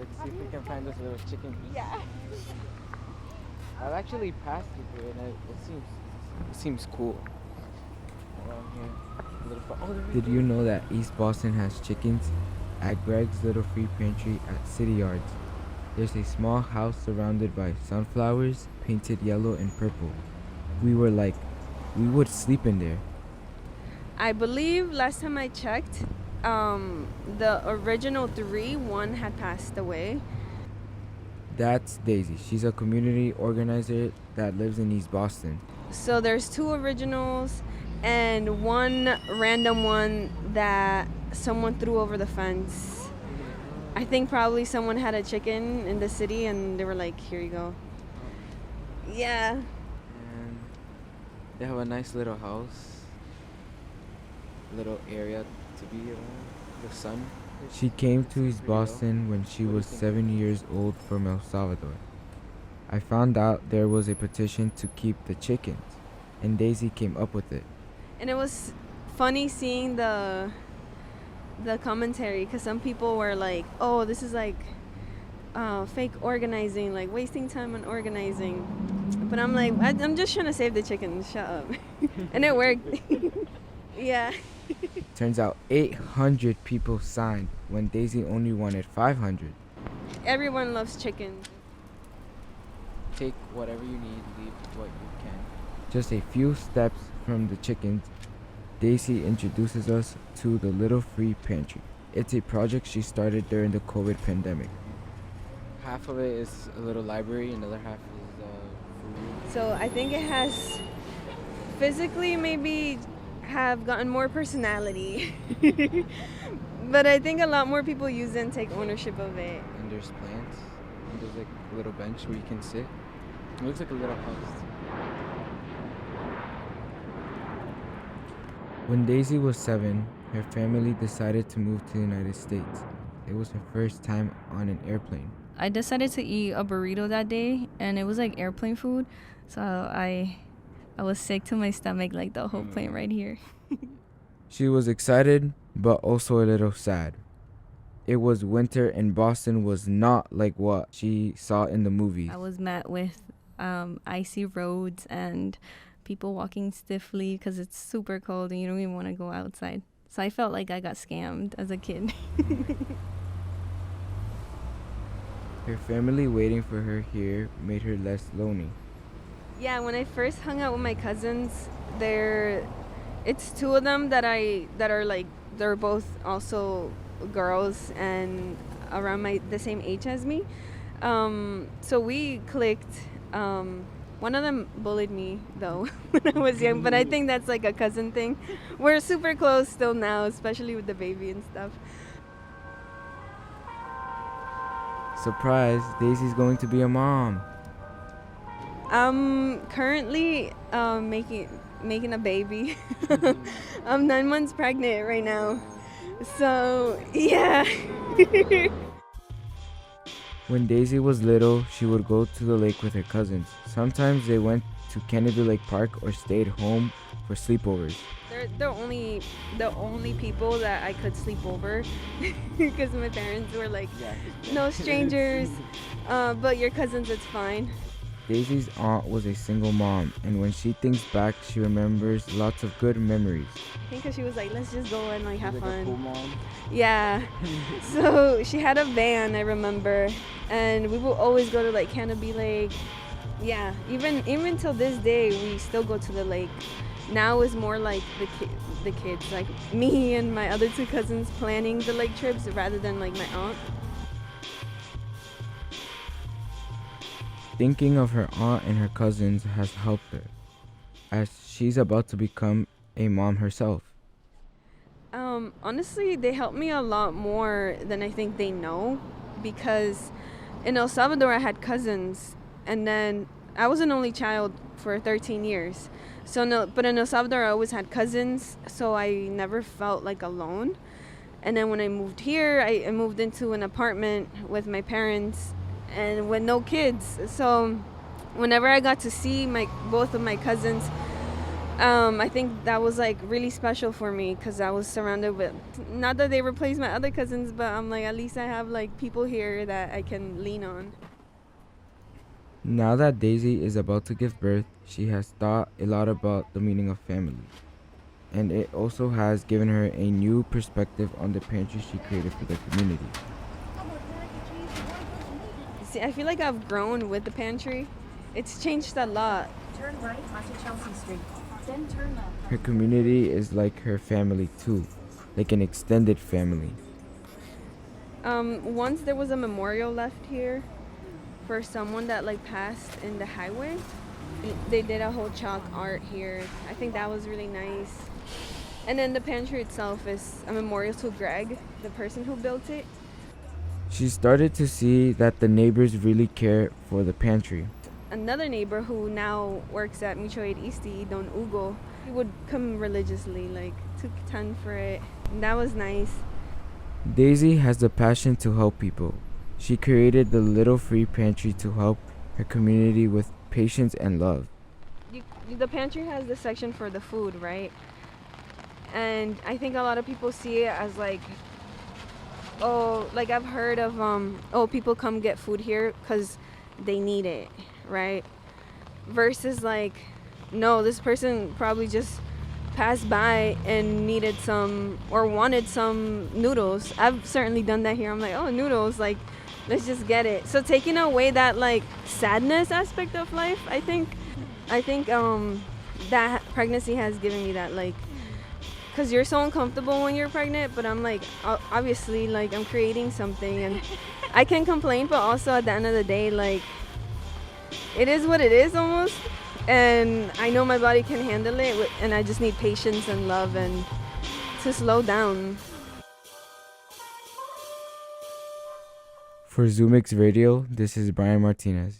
Let's see if we can find those little chicken. Yeah. I've actually passed through here, and it seems cool. Around here, a little far. Oh, Did you know that East Boston has chickens? At Greg's Little Free Pantry at City Yards, there's a small house surrounded by sunflowers painted yellow and purple. We were like, we would sleep in there. I believe last time I checked, the original one had passed away. That's Daisy. She's a community organizer that lives in East Boston. So there's 2 originals and 1 random one that someone threw over the fence. I think probably someone had a chicken in the city and they were like, here you go. Yeah. And they have a nice little house, little area to be around the sun. She came to East Pretty low. Boston when she What do you was think? 7 years old from El Salvador. I found out there was a petition to keep the chickens, and Daisy came up with it. And it was funny seeing the commentary because some people were like, oh, this is like fake organizing, like wasting time on organizing. But I'm like, I'm just trying to save the chickens, shut up. And it worked. Yeah. Turns out 800 people signed when Daisy only wanted 500. Everyone loves chicken. Take whatever you need, leave what you can. Just a few steps from the chickens, Daisy introduces us to the Little Free Pantry. It's a project she started during the COVID pandemic. Half of it is a little library, another half is food. So I think it has physically maybe have gotten more personality. But I think a lot more people use it and take ownership of it. And there's plants. And there's like a little bench where you can sit. It looks like a little house. When Daisy was 7, her family decided to move to the United States. It was her first time on an airplane. I decided to eat a burrito that day, and it was like airplane food, so I was sick to my stomach like the whole plane right here. She was excited, but also a little sad. It was winter and Boston was not like what she saw in the movies. I was met with icy roads and people walking stiffly because it's super cold and you don't even want to go outside. So I felt like I got scammed as a kid. Her family waiting for her here made her less lonely. Yeah, when I first hung out with my cousins, it's 2 of them that are like, they're both also girls and around the same age as me. So we clicked. One of them bullied me though when I was young, but I think that's like a cousin thing. We're super close still now, especially with the baby and stuff. Surprise, Daisy's going to be a mom. I'm currently making a baby. I'm 9 months pregnant right now. So, yeah. When Daisy was little, she would go to the lake with her cousins. Sometimes they went to Kennedy Lake Park or stayed home for sleepovers. They're the only people that I could sleep over because my parents were like, no strangers, but your cousins, it's fine. Daisy's aunt was a single mom, and when she thinks back, she remembers lots of good memories. I think because she was like, let's just go and like have She's like a fun. cool mom. Yeah. So she had a van, I remember, and we would always go to like Canopy Lake. Yeah, even till this day, we still go to the lake. Now is more like the kids, like me and my other 2 cousins planning the lake trips rather than like my aunt. Thinking of her aunt and her cousins has helped her, as she's about to become a mom herself. Honestly, they helped me a lot more than I think they know, because in El Salvador I had cousins, and then I was an only child for 13 years. But in El Salvador I always had cousins, so I never felt like alone. And then when I moved here, I moved into an apartment with my parents and with no kids. So whenever I got to see both of my cousins, I think that was like really special for me because I was surrounded with, not that they replaced my other cousins, but I'm like, at least I have like people here that I can lean on. Now that Deysi is about to give birth, she has thought a lot about the meaning of family. And it also has given her a new perspective on the pantry she created for the community. See, I feel like I've grown with the pantry. It's changed a lot. Turn right onto Chelsea Street, then turn left. Her community is like her family too, like an extended family. Once there was a memorial left here for someone that like passed in the highway. They did a whole chalk art here. I think that was really nice. And then the pantry itself is a memorial to Greg, the person who built it. She started to see that the neighbors really care for the pantry. Another neighbor who now works at Mutual Aid Eastie, Don Hugo, he would come religiously, like took time for it. And that was nice. Deysi has the passion to help people. She created the little free pantry to help her community with patience and love. The pantry has the section for the food, right? And I think a lot of people see it as like, oh, like I've heard of, oh, people come get food here because they need it, right? Versus like, no, this person probably just passed by and needed some or wanted some noodles. I've certainly done that here. I'm like, oh, noodles, like, let's just get it. So taking away that like sadness aspect of life, I think that pregnancy has given me that, like, because you're so uncomfortable when you're pregnant, but I'm like, obviously, like, I'm creating something and I can complain, but also at the end of the day, like, it is what it is almost. And I know my body can handle it, and I just need patience and love and to slow down. For Zumix Radio, this is Bryan Martinez.